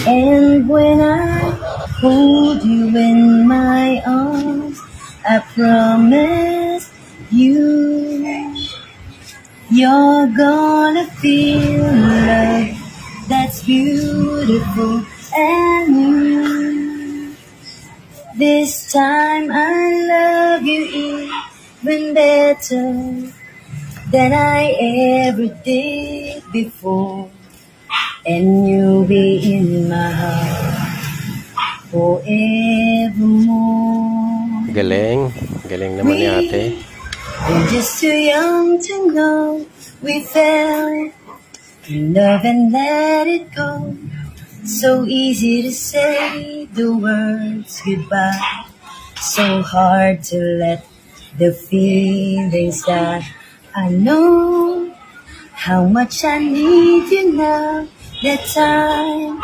And when I hold you in my arms, I promise you're gonna feel love that's beautiful and new. This time I love you even better than I ever did before. And you'll be in my heart forevermore. Galing. Galing naman ni ate. We're just too young to know we fell in love and let it go. So easy to say the words goodbye. So hard to let the feelings die. I know how much I need you now. That time